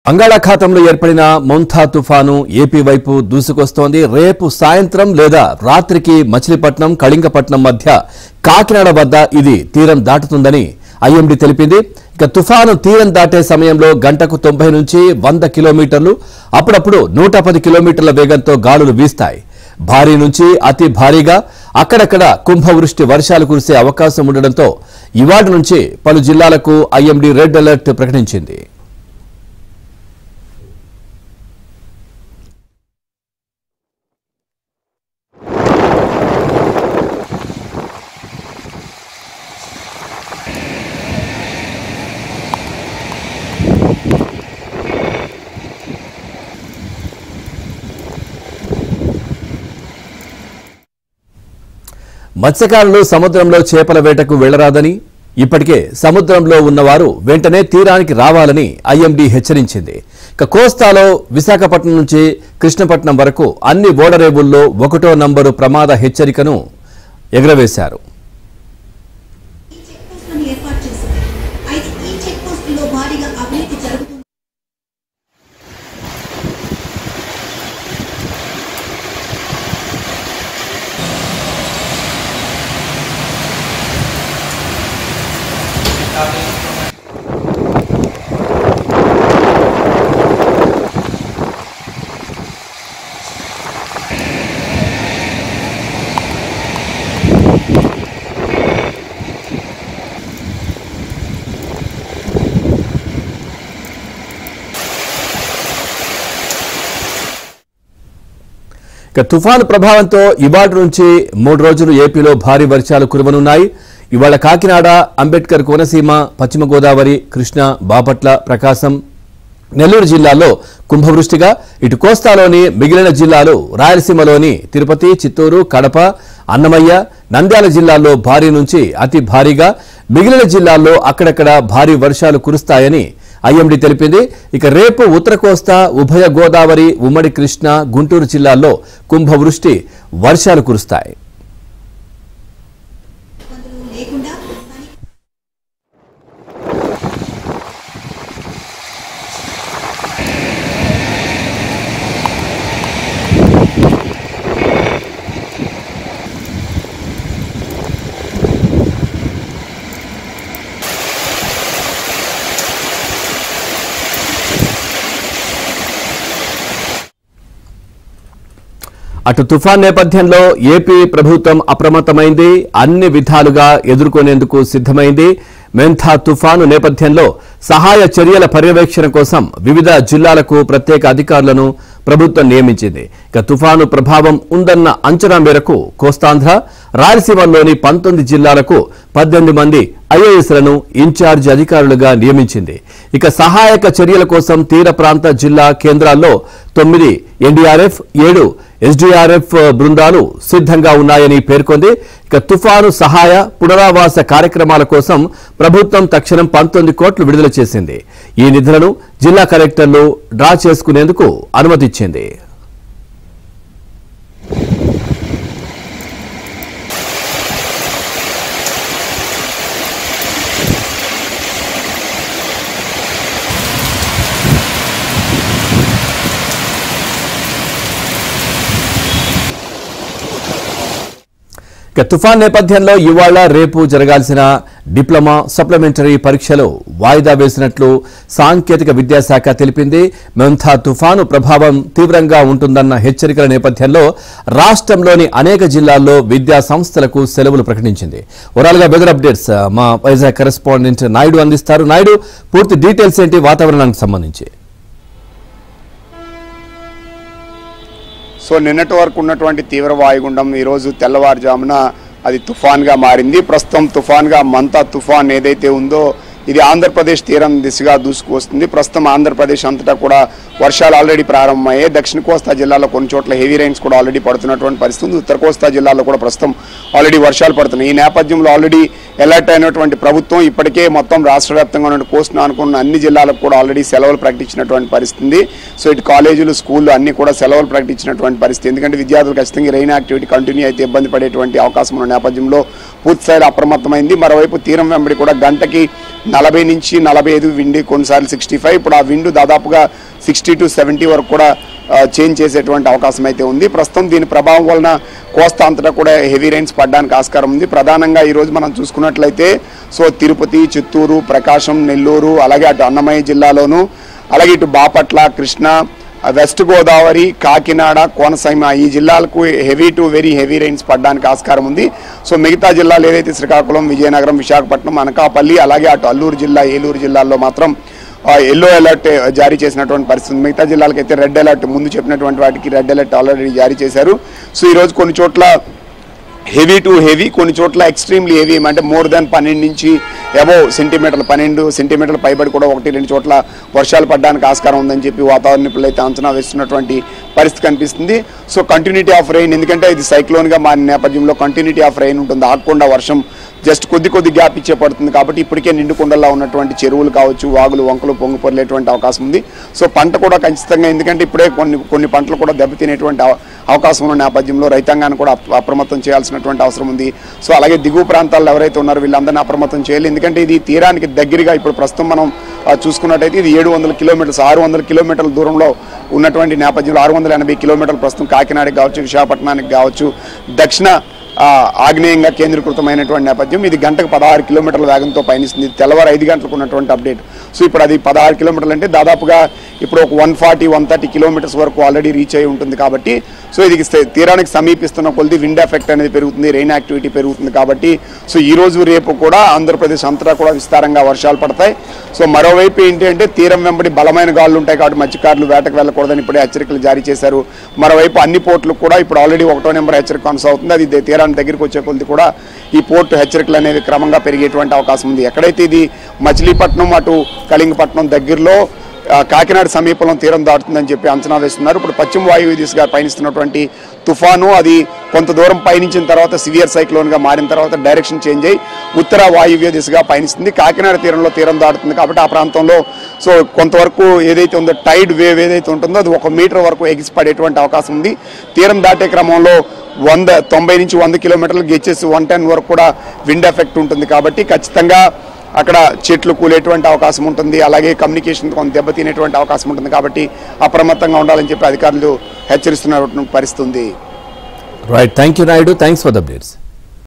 బంగాళాఖాతంలో ఏర్పడిన మొంతా తుఫాను ఏపీ వైపు దూసుకొస్తోంది. రేపు సాయంత్రం లేదా రాత్రికి మచిలీపట్నం కళింగపట్నం మధ్య కాకినాడ వద్ద ఇది తీరం దాటుతుందని ఐఎండీ తెలిపింది. ఇక తుఫాను తీరం దాటే సమయంలో గంటకు 90 నుంచి 100 కిలోమీటర్లు, అప్పుడప్పుడు 110 కిలోమీటర్ల వేగంతో గాలులు వీస్తాయి. భారీ నుంచి అతి భారీగా అక్కడక్కడ కుంభవృష్టి వర్షాలు కురిసే అవకాశం ఉండడంతో ఇవాళ నుంచి పలు జిల్లాలకు ఐఎండీ రెడ్ అలర్ట్ ప్రకటించింది. మత్స్యకారులు సముద్రంలో చేపల వేటకు వెళ్లరాదని, ఇప్పటికే సముద్రంలో ఉన్నవారు వెంటనే తీరానికి రావాలని ఐఎండీ హెచ్చరించింది. ఇక కోస్తాలో విశాఖపట్నం నుంచి కృష్ణపట్నం వరకు అన్ని ఓడరేవుల్లో 1వ నంబరు ప్రమాద హెచ్చరికను ఎగురవేశారు. ఇక తుఫాను ప్రభావంతో ఇవాళ నుంచి 3 రోజులు ఏపీలో భారీ వర్షాలు కురవనున్నాయి. ఇవాళ కాకినాడ, అంబేద్కర్ కోనసీమ, పశ్చిమ గోదావరి, కృష్ణా, బాపట్ల, ప్రకాశం, నెల్లూరు జిల్లాల్లో కుంభవృష్టిగా, ఇటు కోస్తాలోని మిగిలిన జిల్లాలు, రాయలసీమలోని తిరుపతి, చిత్తూరు, కడప, అన్నమయ్య, నంద్యాల జిల్లాల్లో భారీ నుంచి అతి భారీగా, మిగిలిన జిల్లాల్లో అక్కడక్కడ భారీ వర్షాలు కురుస్తాయని ఐఎండీ తెలిపింది. ఇక రేపు ఉత్తర కోస్తా, ఉభయ గోదావరి, ఉమ్మడి కృష్ణా, గుంటూరు జిల్లాల్లో కుంభవృష్టి వర్షాలు కురుస్తాయి. అటు తుఫాన్ నేపథ్యంలో ఏపీ ప్రభుత్వం అప్రమత్తమైంది, అన్ని విధాలుగా ఎదుర్కొనేందుకు సిద్ధమైంది. మెంథా తుఫాను నేపథ్యంలో సహాయ చర్యల పర్యవేక్షణ కోసం వివిధ జిల్లాలకు ప్రత్యేక అధికారులను ప్రభుత్వం నియమించింది. ఇక తుఫాను ప్రభావం ఉందన్న అంచనా మేరకు కోస్తాంధ్ర, రాయలసీమలోని 19 జిల్లాలకు 18 మంది ఐఏఎస్లను ఇన్ఛార్జ్ అధికారులుగా నియమించింది. ఇక సహాయక చర్యల కోసం తీర ప్రాంత జిల్లా కేంద్రాల్లో 9 ఎన్డీఆర్ఎఫ్, 7 ఎస్డీఆర్ఎఫ్ బృందాలు సిద్ధంగా ఉన్నాయని పేర్కొంది. ఇక తుఫాను సహాయ పునరావాస కార్యక్రమాల కోసం ప్రభుత్వం తక్షణం 19 కోట్లు విడుదల చేసింది. ఈ నిధులను జిల్లా కలెక్టర్లు డ్రా చేసుకునేందుకు అనుమతిచ్చింది. తుఫాన్ నేపథ్యంలో ఇవాళ రేపు జరగాల్సిన డిప్లొమా సప్లిమెంటరీ పరీక్షలు వాయిదా వేసినట్లు సాంకేతిక విద్యాశాఖ తెలిపింది. మెంథా తుఫాను ప్రభావం తీవ్రంగా ఉంటుందన్న హెచ్చరికల నేపథ్యంలో రాష్ట్రంలోని అనేక జిల్లాల్లో విద్యా సంస్థలకు సెలవులు ప్రకటించింది. ఓవరాల్ గా వెదర్ అప్డేట్స్ మా వైజాగ్ కరెస్పాండెంట్ నాయుడు అందిస్తారు. నాయుడు, పూర్తి డీటెయిల్స్ ఏంటి వాతావరణానికి సంబంధించి? సో నిన్నటి వరకు ఉన్నటువంటి తీవ్ర వాయుగుండం ఈరోజు తెల్లవారుజామున అది తుఫాన్గా మారింది. ప్రస్తుతం తుఫాన్గా మంతా తుఫాన్ ఏదైతే ఉందో ఇది ఆంధ్రప్రదేశ్ తీరం దిశగా దూసుకు వస్తుంది. ప్రస్తుతం ఆంధ్రప్రదేశ్ అంతటా కూడా వర్షాలు ఆల్రెడీ ప్రారంభమయ్యాయి. దక్షిణ కోస్తా జిల్లాలో కొన్ని చోట్ల హెవీ రైన్స్ కూడా ఆల్రెడీ పడుతున్నటువంటి పరిస్థితి. ఉత్తర కోస్తా జిల్లాలో కూడా ప్రస్తుతం ఆల్రెడీ వర్షాలు పడుతున్నాయి. ఈ నేపథ్యంలో ఆల్రెడీ అలర్ట్ అయినటువంటి ప్రభుత్వం ఇప్పటికే మొత్తం రాష్ట్ర వ్యాప్తంగా ఉన్న కోస్ట్ను అనుకున్న అన్ని జిల్లాలకు కూడా ఆల్రెడీ సెలవులు ప్రకటించినటువంటి పరిస్థితి. సో ఇటు కాలేజీలు, స్కూళ్ళు అన్ని కూడా సెలవులు ప్రకటించినటువంటి పరిస్థితి. ఎందుకంటే విద్యార్థులు ఖచ్చితంగా రెయిన్ యాక్టివిటీ కంటిన్యూ అయితే ఇబ్బంది పడేటువంటి అవకాశం ఉన్న నేపథ్యంలో పూర్తిస్థాయిలో అప్రమత్తమైంది. మరోవైపు తీరం వెంబడి కూడా గంటకి 40 నుంచి 45 విండ్, కొన్నిసార్లు 65. ఇప్పుడు ఆ విండ్ దాదాపుగా 60 to 70 వరకు కూడా చేంజ్ చేసేటువంటి అవకాశం అయితే ఉంది. ప్రస్తుతం దీని ప్రభావం వలన కోస్తా అంతటా కూడా హెవీ రైన్స్ పడడానికి ఆస్కారం ఉంది. ప్రధానంగా ఈరోజు మనం చూసుకున్నట్లయితే సో తిరుపతి, చిత్తూరు, ప్రకాశం, నెల్లూరు, అలాగే అటు అన్నమయ్య జిల్లాలోను, అలాగే ఇటు బాపట్ల, కృష్ణా, వెస్ట్ గోదావరి, కాకినాడ, కోనసీమ ఈ జిల్లాలకు heavy to very heavy rains పడడానికి ఆస్కారం ఉంది. సో మిగతా జిల్లాలు ఏదైతే శ్రీకాకుళం, విజయనగరం, విశాఖపట్నం, అనకాపల్లి, అలాగే అటు అల్లూరు జిల్లా, ఏలూరు జిల్లాల్లో మాత్రం ఎల్లో అలర్ట్ జారీ చేసినటువంటి పరిస్థితి. మిగతా జిల్లాలకైతే రెడ్ అలర్ట్, ముందు చెప్పినటువంటి వాటికి రెడ్ అలర్ట్ ఆల్రెడీ జారీ చేశారు. సో ఈరోజు కొన్ని చోట్ల హెవీ టు హెవీ, కొన్ని చోట్ల ఎక్స్ట్రీమ్లీ హెవీ, అంటే మోర్ దాన్ 12 నుంచి అబోవ్ సెంటీమీటర్లు, 12 సెంటీమీటర్ల పైబడి కూడా 1-2 చోట్ల వర్షాలు పడడానికి ఆస్కారం ఉందని చెప్పి వాతావరణ నిపుణులు అయితే అంచనా వేస్తున్నటువంటి పరిస్థితి కనిపిస్తుంది. సో కంటిన్యూటీ ఆఫ్ రెయిన్, ఎందుకంటే ఇది సైక్లోన్గా మారిన నేపథ్యంలో కంటిన్యూటీ ఆఫ్ రెయిన్ ఉంటుంది. ఆగకుండా వర్షం జస్ట్ కొద్ది గ్యాప్ ఇచ్చే పడుతుంది కాబట్టి ఇప్పటికే నిండుకుండలా ఉన్నటువంటి చెరువులు కావచ్చు, వాగులు, వంకలు పొంగి పొరలేటువంటి అవకాశం ఉంది. సో పంట కూడా ఖచ్చితంగా, ఎందుకంటే ఇప్పుడే కొన్ని పంటలు కూడా దెబ్బతినేటువంటి అవకాశం ఉన్న నేపథ్యంలో రైతాంగాన్ని కూడా అప్రమత్తం చేయాల్సినటువంటి అవసరం ఉంది. సో అలాగే దిగువ ప్రాంతాల్లో ఎవరైతే ఉన్నారో వీళ్ళందరినీ అప్రమత్తం చేయాలి. ఎందుకంటే ఇది తీరానికి దగ్గరగా ఇప్పుడు ప్రస్తుతం మనం చూసుకున్నట్టయితే ఇది 700 కిలోమీటర్స్, 600 కిలోమీటర్ల దూరంలో ఉన్నటువంటి నేపథ్యంలో 680 కిలోమీటర్లు ప్రస్తుతం కాకినాడకి కావచ్చు, విశాఖపట్నానికి కావచ్చు, దక్షిణ ఆగ్నేయంగా కేంద్రీకృతమైనటువంటి నేపథ్యం. ఇది గంటకు 16 కిలోమీటర్ల వేగంతో పయనిస్తుంది. తెల్లవారు 5 గంటలకు ఉన్నటువంటి అప్డేట్. సో ఇప్పుడు అది 16 కిలోమీటర్లు అంటే దాదాపుగా ఇప్పుడు ఒక 140-130 కిలోమీటర్స్ వరకు ఆల్రెడీ రీచ్ అయి ఉంటుంది. కాబట్టి సో ఇది తీరానికి సమీపిస్తున్న కొద్ది విండ్ ఎఫెక్ట్ అనేది పెరుగుతుంది, రెయిన్ యాక్టివిటీ పెరుగుతుంది. కాబట్టి సో ఈ రోజు రేపు కూడా ఆంధ్రప్రదేశ్ అంతటా కూడా విస్తారంగా వర్షాలు పడతాయి. సో మరోవైపు ఏంటి అంటే తీరం వెంబడి బలమైన గాలులు ఉంటాయి కాబట్టి మత్స్యకారులు వేటకు వెళ్ళకూడదని ఇప్పుడే హెచ్చరికలు జారీ చేశారు. మరోవైపు అన్ని పోర్టులకు కూడా ఇప్పుడు ఆల్రెడీ 1వ నెంబర్ హెచ్చరిక కొనసాగుతుంది. అది తీరానికి దగ్గరికి వచ్చే కొద్ది కూడా ఈ పోర్టు హెచ్చరికలు అనేవి క్రమంగా పెరిగేటువంటి అవకాశం ఉంది. ఎక్కడైతే ఇది మచిలీపట్నం, అటు కళింగపట్నం దగ్గరలో, కాకినాడ సమీపంలో తీరం దాటుతుందని చెప్పి అంచనా వేస్తున్నారు. ఇప్పుడు పశ్చిమ వాయువ్య దిశగా పయనిస్తున్నటువంటి తుఫాను అది కొంత దూరం పయనించిన తర్వాత సివియర్ సైక్లోన్గా మారిన తర్వాత డైరెక్షన్ చేంజ్ అయ్యి ఉత్తర వాయువ్య దిశగా పయనిస్తుంది. కాకినాడ తీరంలో తీరం దాటుతుంది కాబట్టి ఆ ప్రాంతంలో సో కొంతవరకు ఏదైతే ఉందో టైడ్ వేవ్ ఏదైతే ఉంటుందో అది 1 మీటర్ వరకు ఎగిసి పడేటువంటి అవకాశం ఉంది. తీరం దాటే క్రమంలో 90 నుంచి 100 కిలోమీటర్లు గెచ్చేసి 110 వరకు కూడా విండ్ ఎఫెక్ట్ ఉంటుంది. కాబట్టి ఖచ్చితంగా అక్కడ చెట్లు కూలేటువంటి అవకాశం ఉంటుంది. అలాగే కమ్యూనికేషన్ కొంత దెబ్బతినేటువంటి అవకాశం ఉంటుంది. కాబట్టి అప్రమత్తంగా ఉండాలని చెప్పి అధికారులు హెచ్చరిస్తున్న పరిస్థితి ఉంది. Right, thank you Naidu, thanks for the updates.